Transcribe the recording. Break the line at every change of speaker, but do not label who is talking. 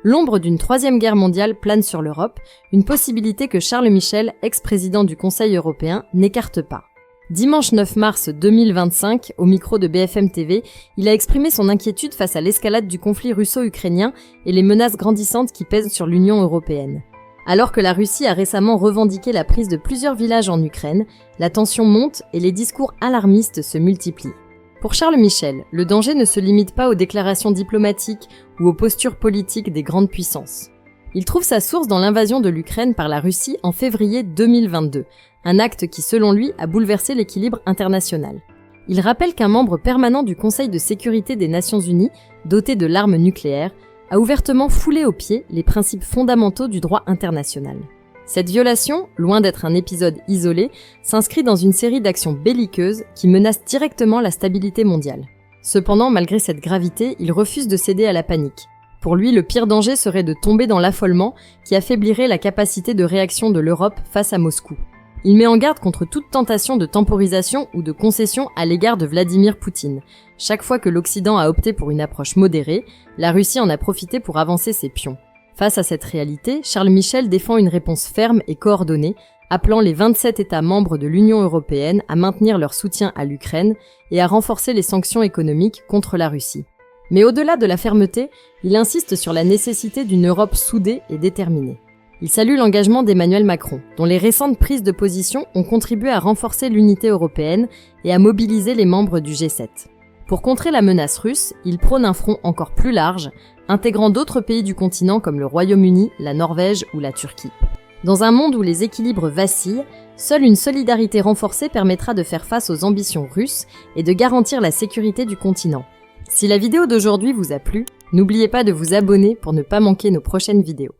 L'ombre d'une troisième guerre mondiale plane sur l'Europe, une possibilité que Charles Michel, ex-président du Conseil européen, n'écarte pas. Dimanche 9 mars 2025, au micro de BFM TV, il a exprimé son inquiétude face à l'escalade du conflit russo-ukrainien et les menaces grandissantes qui pèsent sur l'Union européenne. Alors que la Russie a récemment revendiqué la prise de plusieurs villages en Ukraine, la tension monte et les discours alarmistes se multiplient. Pour Charles Michel, le danger ne se limite pas aux déclarations diplomatiques ou aux postures politiques des grandes puissances. Il trouve sa source dans l'invasion de l'Ukraine par la Russie en février 2022, un acte qui, selon lui, a bouleversé l'équilibre international. Il rappelle qu'un membre permanent du Conseil de sécurité des Nations Unies, doté de l'arme nucléaire, a ouvertement foulé aux pieds les principes fondamentaux du droit international. Cette violation, loin d'être un épisode isolé, s'inscrit dans une série d'actions belliqueuses qui menacent directement la stabilité mondiale. Cependant, malgré cette gravité, il refuse de céder à la panique. Pour lui, le pire danger serait de tomber dans l'affolement qui affaiblirait la capacité de réaction de l'Europe face à Moscou. Il met en garde contre toute tentation de temporisation ou de concession à l'égard de Vladimir Poutine. Chaque fois que l'Occident a opté pour une approche modérée, la Russie en a profité pour avancer ses pions. Face à cette réalité, Charles Michel défend une réponse ferme et coordonnée, appelant les 27 États membres de l'Union européenne à maintenir leur soutien à l'Ukraine et à renforcer les sanctions économiques contre la Russie. Mais au-delà de la fermeté, il insiste sur la nécessité d'une Europe soudée et déterminée. Il salue l'engagement d'Emmanuel Macron, dont les récentes prises de position ont contribué à renforcer l'unité européenne et à mobiliser les membres du G7. Pour contrer la menace russe, il prône un front encore plus large, intégrant d'autres pays du continent comme le Royaume-Uni, la Norvège ou la Turquie. Dans un monde où les équilibres vacillent, seule une solidarité renforcée permettra de faire face aux ambitions russes et de garantir la sécurité du continent. Si la vidéo d'aujourd'hui vous a plu, n'oubliez pas de vous abonner pour ne pas manquer nos prochaines vidéos.